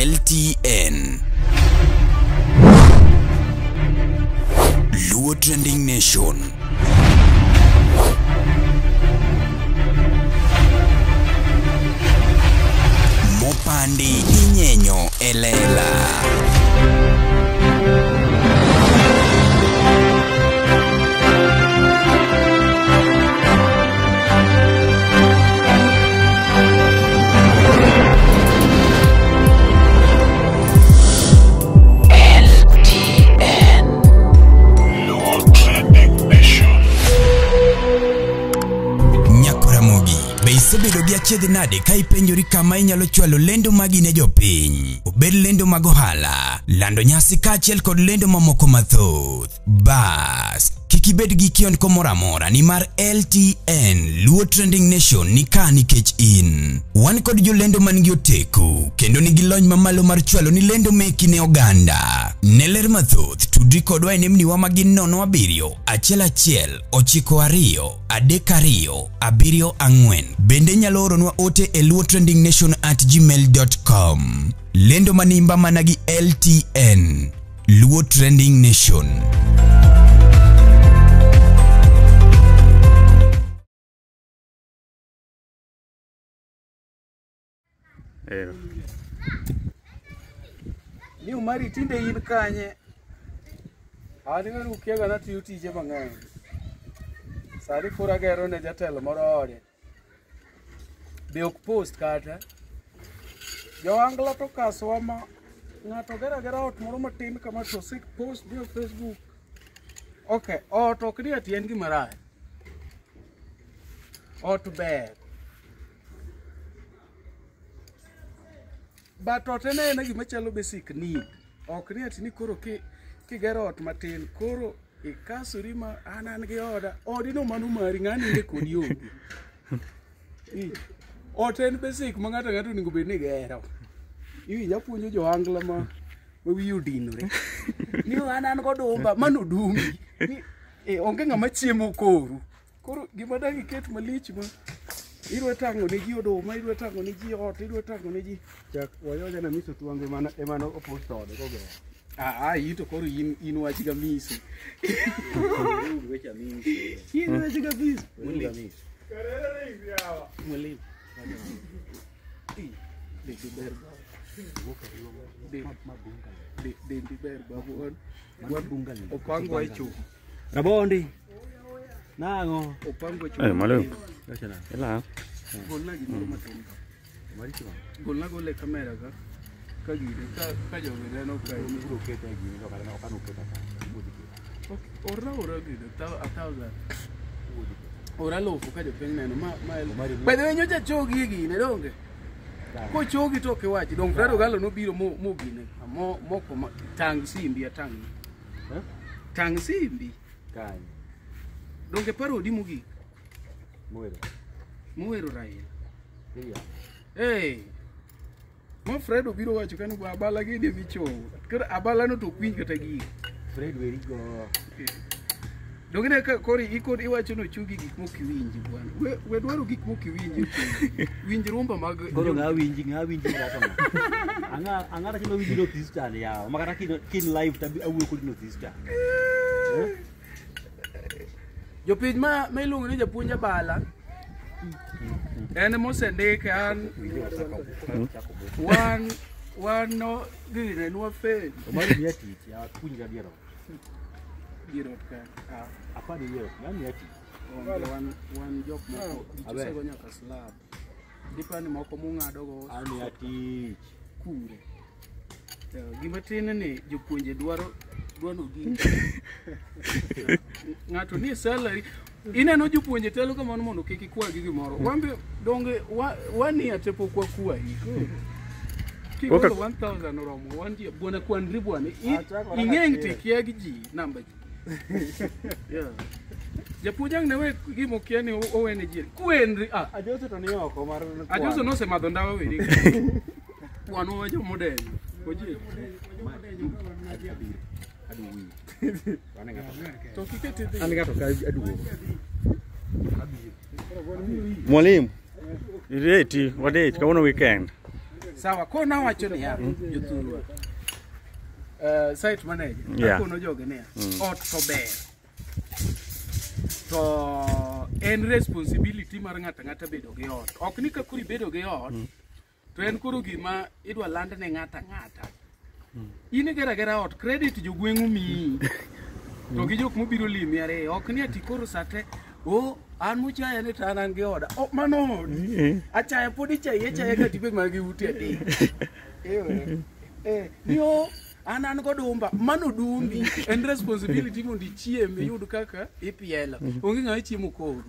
LTN. Luo Trending Nation. Mopandi inyenyo elela. Isebedo gi achiedh nade ka ipenjori kama inyalo chwalo lendo magi ne jopiny. Obed lendo mag ohala, lando nyasi kaachiel kod lendo mamoko mathoth. Bas, kik ibed gi kionko moro amora nimar LTN Luo Trending Nation ni ka nikech in. Wan kod jolendo man gi oteku kendo nigi lony mamalo mar chwalo ni lendo meki ne oganda. Ne ler mathoth tudri kodwa e nembniwa magin 07 11 92 32 74. Bende nyalo oronwa ote e luotrendingnation@gmail.com. Lendo manimba managi LTN Luo Trending Nation. Ni umari tinde in kanye. Adinga ukiega na tiyo tije mang'eny. Sari kura gero ne jatelo moro ode. Be ok post kata. Ohangla to kaswama ng'ato gera ot moro matin kama to sik post bio Facebook. Okay, ot ok ni atien gima rach. Ot ber. But ot ene gima chalo basic need. Ok ni atini koro kigero ot matin koro ikasuri ma an gi oda. Odino manu mari ng'ani ne kodi onge. Ot en basic ma ng'ato ningo bed ni gero. Iwi japuonjo Ohangla ma wiyi odinore. Ni an go dumba mano dumbi. Ni onge ng'ama chiemo koru. Koro gima dang iket malich ma irwe tango ne ji oduma, irwe tango ne ji ot, irwe tango ne ji chak wayoja na miso tuange mana emano oposto ode ko gero. Ito koro in wachi ga miso. Wecha miso. In wachi ga miso. Mulim. Mulim. Dendi ber babu on. Opango aichu. Rabondi. Nango. Opango aichu. Malo. Ela. Golna gimoro matin. Golna gole kamera ka gire ka jogere no ka ni bro kete gire no kana okano kete ka. Ora gire 1000. Ora lo ka jo peng neno ma by the way nyocha chogi gine donge. Ko chogi to ke wachi dong Fredo Galo no biro mo gine. Moko tang simbi atang. Tang simbi. Kai. Donge paro di mugi. Muero Raila. Hey. Mo Fredo biro wacho kanu abala gi de vicho. Kar abala no to kwinj kata gi. Fred weri go. Dogine ka kori ikod iwacho no chugi gik mokiwinji bwana. We dwaro gik mokiwinji. Winj rumba mag koro nga winji gato na. Anga kino winji no tista ya. Makata kin live tabi awuo kod no tista. Jopiny ma iluongo ni japuonj bala. En mosendike an wan no gine nwa fe. Omari ni ati ya kunja diero. Diero ka. Apa ni yo? Nani ati? Wan jok moko isego nyaka slab. Dipani moko mung'ado go. Ani ati kure. Gima tin ni jopuonje dwaro gi. Ng'ato ni salary ineno jopuonje telo kamano mondo kik ikwa gi gimoro. Wambe donge wani atepo kwa kuwa hiko. Kiko 1000 oromo wandi bwana kwandri bwana. Ing'eng tekia gi ji namba ji. Yeah. Japuonjang ne we gimo kiani owene ji. Kwenri ajoso to ni oko mar ajoso no se madho ndawa weri. Wano wajo model. Oji. Aduwi. To kikete dhi. An gato ka aduwo. Mwalimu. Ireti, wadate, kaona weekend. sawa ko na wacho ni ya jothurwa site manager akono joge ne ot to ber to en responsibility mar ng'ata bedo gi ot ok ni ka kuri bedo gi ot to en kuro gima idwa land ne ng'ata in gera ot credit jogweng'u mi to gi jok mobiro limi are ok ni ati koro sate an muchaya ni tanan gi oda mano achaya podi chaye ka tipe magi ute ati niyo an go dumba mano dumbi en responsibility mondi chieme yud kaka ipielo onge ng'a chiemo koro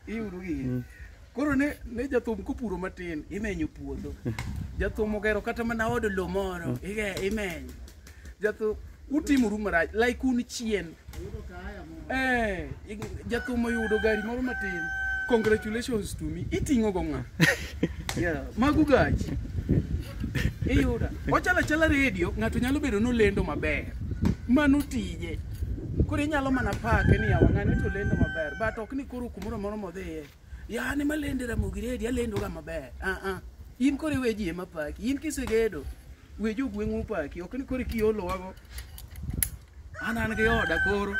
iyudo gi koro ne jathum kopuro matin imenyo puodho jathum ogero kata mana od lo moro imenyo jathum utimoru marach like un chien jathum oyudo gari moro matin congratulations to me iting'o go ng'a magu gachi iyuda ochala radio ng'ato nyalo bedo nolendo maber mano tije koro inyalo mana pake ni awang'ani to lendo maber but ok ni koro kumoro moro modhiye yani malende Ramogi Radio alendo ga maber in kore weji ema paki in kisegedo wejo gweng'u paki ok ni kore kiolo wago an gi oda koro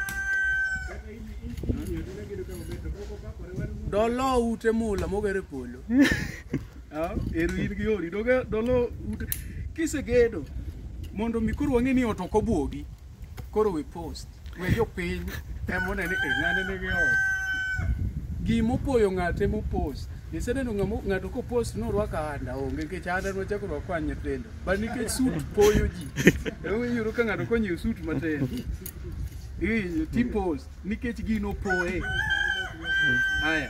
dolo ute mula mogere polo eru in gi ori dolo ute kisegedo mondo mi koro wang'e ni ot ok obuogi koro we post wejo piny emone ni ng'ane ne gi ot gimopoyo ng'ate mopost iseneno ng'ato ko post no rwaka anda onge nikech anda no chako rwaka nyithindo ba nikech suit poyo ji yuro ka ng'ato konyo suit matin ti post nikech gino poe haya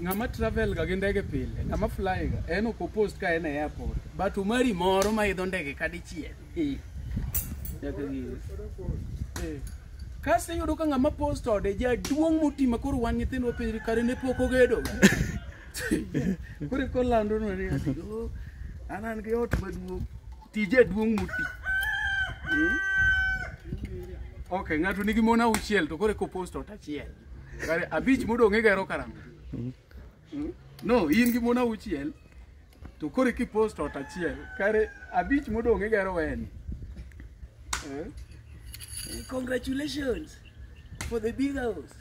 ng'ama travel ga gi ndege pile ng'ama fly ga en ok post ka en e airport but umari moro ma idho ndege kadichiel kasi yudo ka ng'ama post ode jaduong' motima koro wan nyithindo penjri kare ne pok ogedo kore ko lando no ni an gi ot maduong' tije duong' moti okay ng'ato nigi mon auchiel to kore ko post ot achiel kare abich modong' igero karang'o no in gi mon auchiel to kore ki post ot achiel kare abich modong' igero wen congratulations for the big house.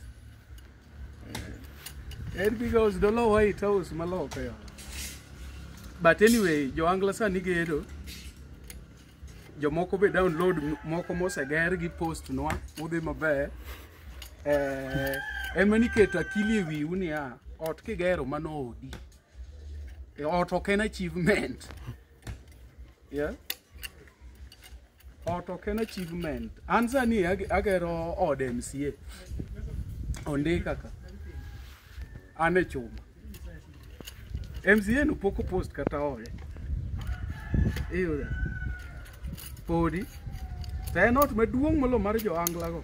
And big house don't know why it house maloka. But anyway, Ohangla sani gedo. Jomoko be download moko moseger gi post noa udhi maber. En maniketo akili e wiu ni ot kigero mano odi. Ot ok en achievement. Yeah. Ot ok en achievement. Ansa ni agero od MCA. Onde kaka. Ane chuma. MCA no poko post kata ode. Iyo. Podi. Ta en ot maduong' molo mar Ohangla go.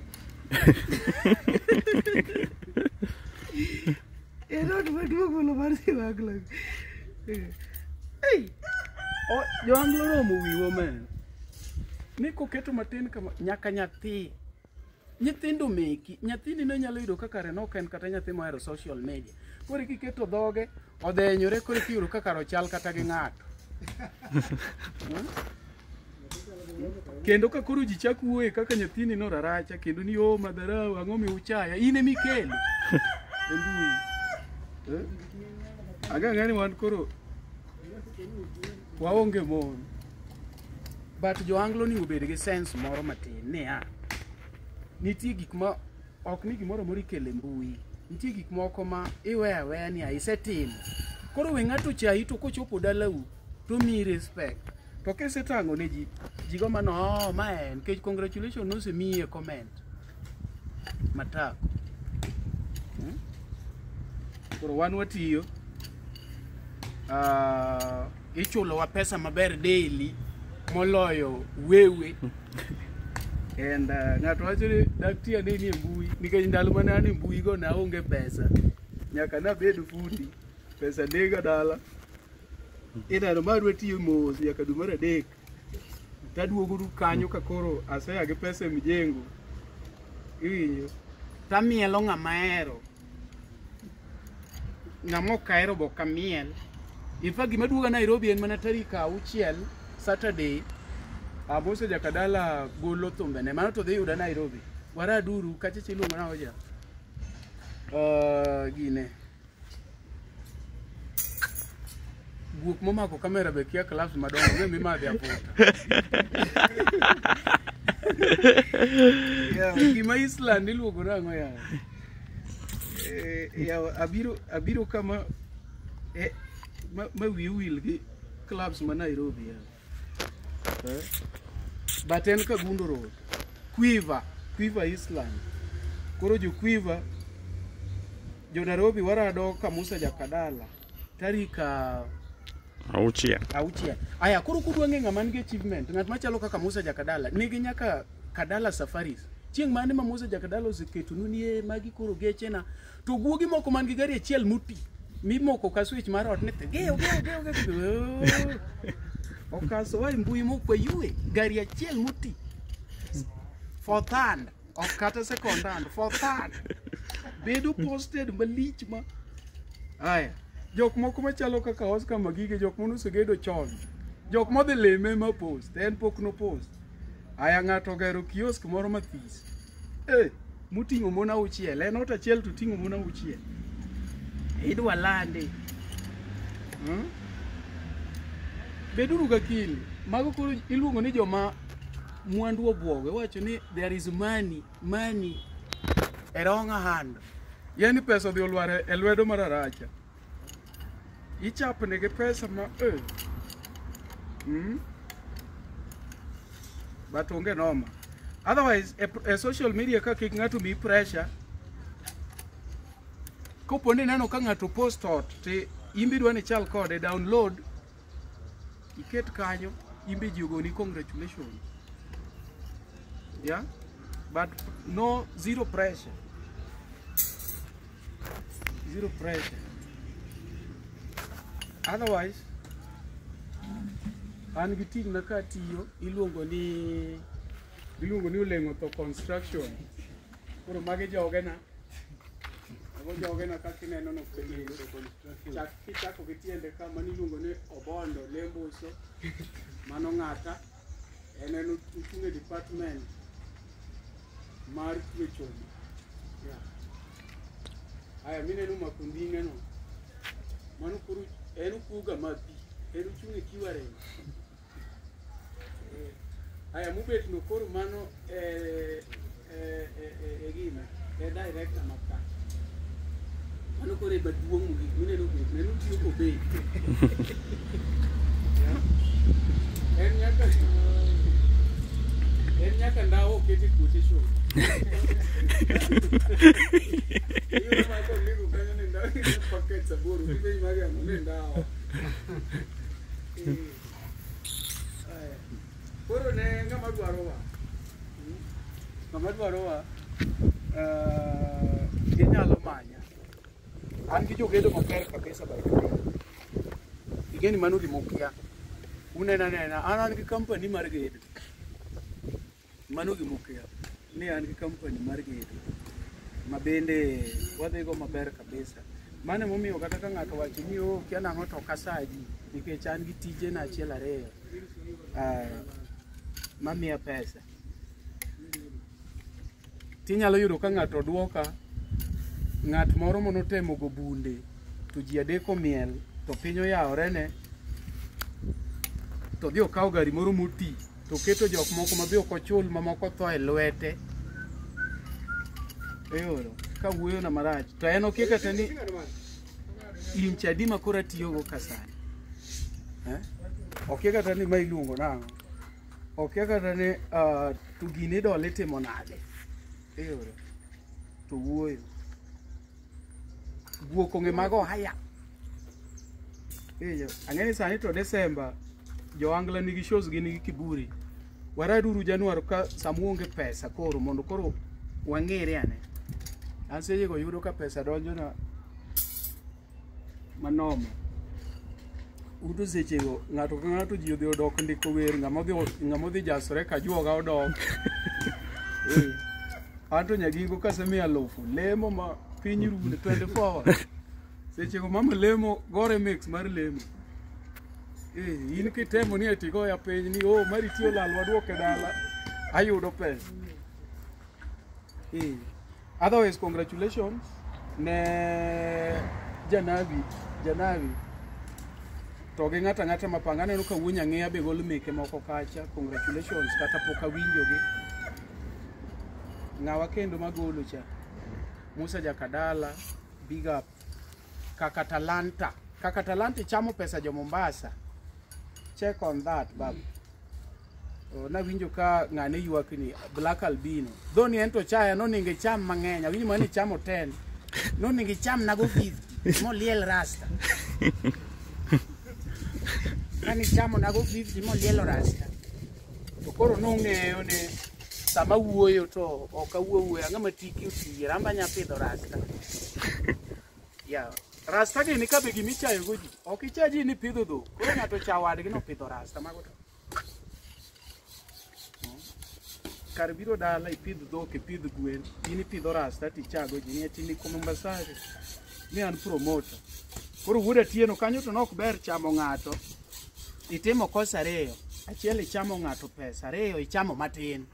En ot maduong' molo mar Ohangla. Hey. Ohangla romo wiwa men. Ni koketo matin kama nyaka nyathi nyithindo meki nyathini no nyalo yudo kaka reno ken kata nyathi mohero social media kore kiketo dhoge odhenyore kore kiyudo kaka rochal kata gi ng'ato kendo ka koro ji chak wuoye kaka nyathini no raracha kendo ni madharau ang'o mi uchaya ine mikelo mbui aga ng'ani wan koro waonge mon. But Ohangla ni obed gi sense moro matin niya nitie gik ma ok ni gimoro moro ikele mbui nitie gik moko ma iwe aweya ni isetimo koro we ng'ato chayi to kochopo dalau to mi respect to kisetang'o ne ji go mano ma en kech congratulations nosemiye comment matako koro wan watiyo ichulowa pesa maber daily moloyo wewe and ng'ato wacho ni daktia ne ni mbui nikech ndalo mane an mbui go na onge pesa nyaka na bed fundi pesa nega dala ina marwe tiyo mos nyaka dwe mar adek taduogo du kanyo ka koro asea gi pesa e mjengo iyo tamielo ng'ama ero ng'ama okaero bo kamiel In fact, gima duoga Nairobi en mana tarik 6 Saturday. Abose jakadala golo thumbene. Mano to dhi yuda Nairobi. Wara duru kache chiluongo na oja. Gine. Guok momako kamera be kia class madongo me madhi aputa. Gima Island iluongo nango ya. Abiro kama ma will gi clubs ma Nairobi ya. But en Kagundo Road. Quiver Island. Koro jo Quiver jo Nairobi warado kamusa jakadala. Tarika Auchia. Aya koro kudwa ng'e ng'ama nigi achievement. Ng'at machalo kaka Musa Jakadala nigi nyaka Kadala Safaris. Chieng' mane ma Musa Jakadala oseketo nunie magi koro geche na to guogi moko man gi gari achiel muti. Mimoko ka switch mar ot ne geo. Okaso wa mbui moko yue gari achiel muti. For thand okata second hand for thand. Bedo posted malich ma. Aya jok moko machalo kaka Oscar Magige jok mono segedo chon. Jok modhi leme ma post, en pok no post. Aya ng'ato gero kiosk moro mathis. Muting'o mon 6, en ot achiel to ting'o mon 6. Idwa lande. Beduru ga kili. Mago koro iluongo ni joma mwandu obwoge. Wacho ni there is money e wrong hand. Yani pesa dhi olwar e lwedo mararacha. Ichapne ge pesa ma but onge noma. Otherwise a social media ka kik ng'ato mi pressure. Koponi neno ka ng'ato post ot te imbi dwani chal kode download iket kanyo imbi jigo ni congratulations. Yeah, but no zero pressure. Otherwise, an gi ting na ka tiyo iluongo ni Olengo to construction. Koro mage jogena. Ago jogena ka kineno no pegi construction. Kichako gi tiende ka mani iluongo ni Obondo Lembuso. Mano ng'ata en uchunge department mar kwecho. Yeah. Aya mineno makundinge no. Mano kuru enu kuga mapi enu chunge kiware. Aya mubet no koro mano gima director maka mano kore baduong mugi mineno bet nenu tiyo ko be en nyaka ndawo kete kote show iyo ma ko ligo kanyo ne ndawo paket saboro kibe magi amune ndawo koro ne ngama dwaro wa ginyalo manya an gi jogedo maber kabisa igeni mano gimokia unena an gi company mar gedo mano gimokia ne an gi company mar gedo mabende wadhigo maber kabisa mane momiyo kata ka ng'ato wacho ni kia nang'o to kasaji nikech an gi tije na achiel ariyo mamiya pesa tinyalo yudo ka ng'ato duoka ng'at moro monotemo go bunde to ji adeko miel to piny oyawore ne to dhi okawo gari moro moti to keto jok moko ma be ok ochul mamoko tho e lwete eyoro ka wuoyo na marach to en okia kata ni in chadi ma koro atiyogo kasani okia kata ni ma iluongo nang'o okia kata ni to gini dole timo nade eyoro to wuoyo guok onge mago haya ang'eni sani to Desemba jo Ohangla nigi shows gi nigi kiburi waraduru Januar ka samuonge pesa koro mondo koro wang'ere ane an sejego yudo ka pesa donjo na manoma udo sechego ng'ato ka ng'ato ji odhi odok ndiko wer ng'ama odhi jasore ka juoga odok anto nyagingo kasemiya lufu lemo ma piny rude 24 hours sechego mama lemo gore mix mar lemo In kitemo ni atigo ya piny ni mari tiyo lal waduoke dala ayudo pesa. Otherwise, congratulations ne Janavi to gi ng'ata mapanga neno ka wuonya ng'eya be gol meke moko kacha. Congratulations kata pok awinjogi. Ng'awa kendo magolo cha Musa Jakadala, big up. Kaka Talanta chamo pesa jo Mombasa. Check on that, bab. Na winjo ka ng'ane yuak ni Black Albino. Dhoni ento chaya no ninge cham mang'eny. Awinjo mani chamo 10. No ninge cham nago 50. Mo liel rasta. Kani chamo nago 50 mo lielo rasta. To koro nong'eyo ne sama wuoyo to ok awuoyo ang'ama tiki oti ramba nya pidho rasta. Yeah. Rasta gi ni kabe gimi chayo goji. Ok ichaji ni pidho dho. Koro ng'ato chawadgi no pidho rasta mago to. Kar biro dala ipidho dhok, ipidho gwen, in ipidho rasta tichago ji ni tini ko Mombasa ni an promoter. Koro wuoda tieno kanyo to nok ber chamo ng'ato. Itimo kosa ariyo. Achiel ichamo ng'ato pesa, ariyo ichamo matin.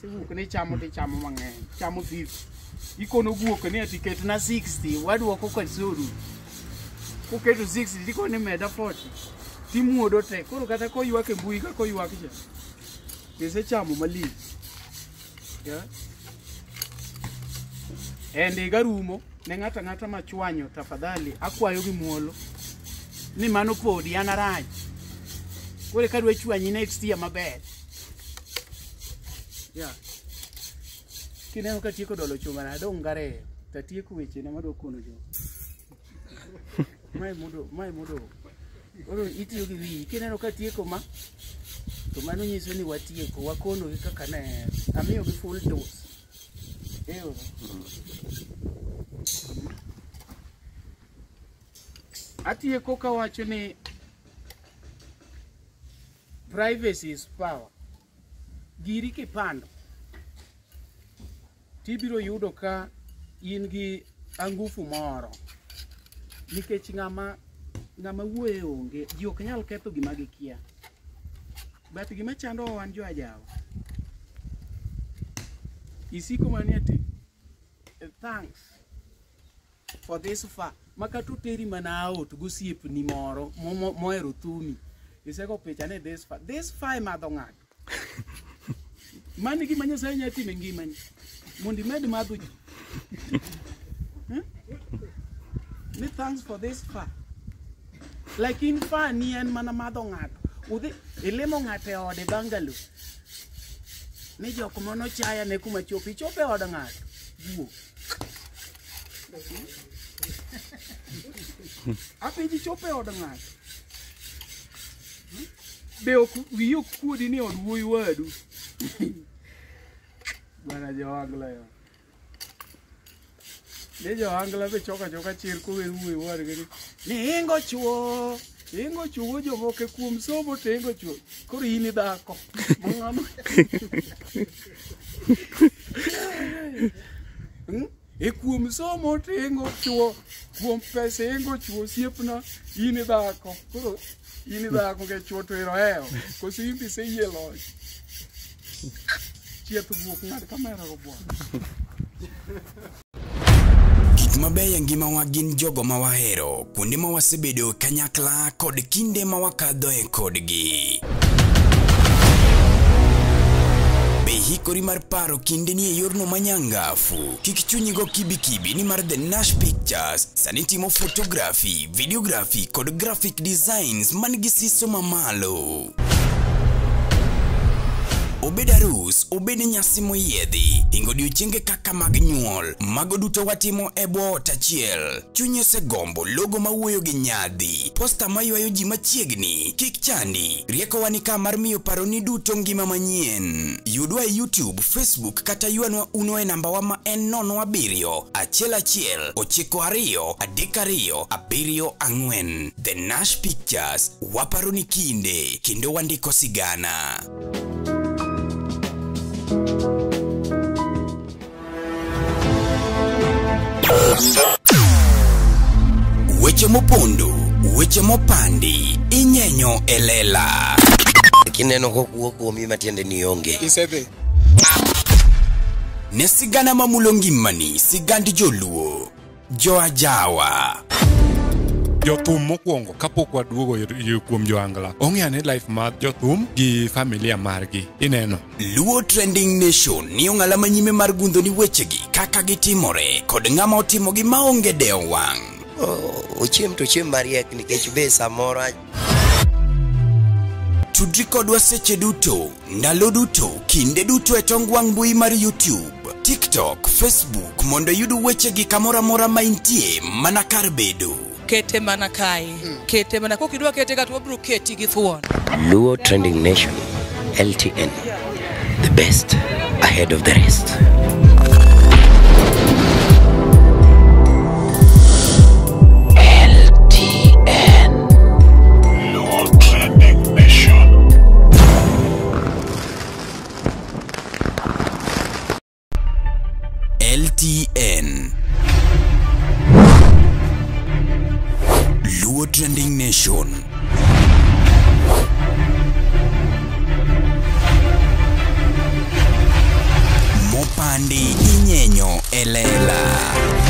Siwuok ni chamo tichamo mang'eny, chamo 50. Ikono guok ni atiket na 60, waduoko kwa zuru. Kuketo 60 diko ni meda 40. Timuodo te. Koro kata ko yuak e mbui ka ko yuak cha. Pese chamo mali. Yeah. Ende garumo ne ng'ata machwanyo tafadhali akwayo gi muolo. Ni mano podi an arach. Kore kadwe chwanyi next year maber. Yeah. Kineno ka tieko dolo chuma na dong gare. Tatieko weche na mado kono jo. Mai mudo. Oro itiyo gi wi. Kineno ka tieko ma to mano nyiso ni watieko wakono gi kaka ne amiyo gi full dose. Atieko ka wacho ni privacy is power. Giri kipando tibiro yudo ka in gi angufu moro nikech ng'ama wuoye onge ji ok nyal ketho gima gikia. But gima chando wan jo ajawa isiko mani ati thanks for this far makatu teri mana out gosiep ni moro moero thumi iseko picha ne this far madho ng'ato mani gima Nyasaye nyati me ngimani mondi med madho ji. Ni thanks for this far like in far ni en mana madho ng'ato udhi ilimo ng'ate ode bangalo ni jok mono chaya ne kuma chopi chope od ng'ato wuo apiji chope od ng'ato be ok wiyo kuodi ni od wuoyi wadu bana Ohangla yo ne Ohangla be choka chir ko wer wuoyi wadu ni ingo chuo jomoke kuom somo to ingo chuo koro in dhako mang'ama e kuom somo to ingo chuo kuom pesa ingo chuo siepna in dhako koro in dhako ke chuo to iroheo koso imbi se yie loj chieth buok ng'ad kamera go buok. Mabeyo ngimawa gin jogo ma wahero, kuonde ma wasebedo kanyakla kod kinde ma wakadhoe kodgi. Be hikori mar paro kinde ni e yorno manyangafu. Kik chunyigo kibi ni mar The Nash Pictures sani timo photography, videography kod graphic designs man gi siso mamalo. Obed arus, obed nyasi moyiedhi, ingo odiochienge kaka mag nyuol, mago duto watimo e bwo ot achiel. Chunyi osegombo logo mawuoyo gi nyadhi, posta maywayo ji machiegni, kik chandi, rieko ni ka mar miyo paroni duto ngima manyien. Yudwa e YouTube, Facebook kata yuanwa uno e nambawa ma en 07111923274. The Nash Pictures, waparoni kinde, kendo wandiko sigana. Weche mopondo, Weche mopandi inyenyo elela. Kineno ko mi matiende ni onge. Isebe. Ne sigana mamulo ngimani, sigand joluo, joajawa. Jothum mokwongo kapok waduogo kuom Johangla. Ong'e life mar jothum gi familia margi. Ineno. Luo Trending Nation ni ong'ala manyime mar gundo ni wechegi kaka gitimore kod ng'ama otimogi maonge deo wang'. Ochiem to chiem mariek nikech be samoro. Tudri kodwa seche duto, ndalo duto, kinde duto e tong wang' mbui mar YouTube, TikTok, Facebook mondo yud wechegi kamora mora ma intie mana kar bedo. Kete mana kai. Kete mana kokidwa kete ka to bro keti gi thuon. Luo Trending Nation, LTN, the best ahead of the rest. LTN, Luo Trending Nation. LTN, Luo Trending Nation. Mopandi inyenyo elela.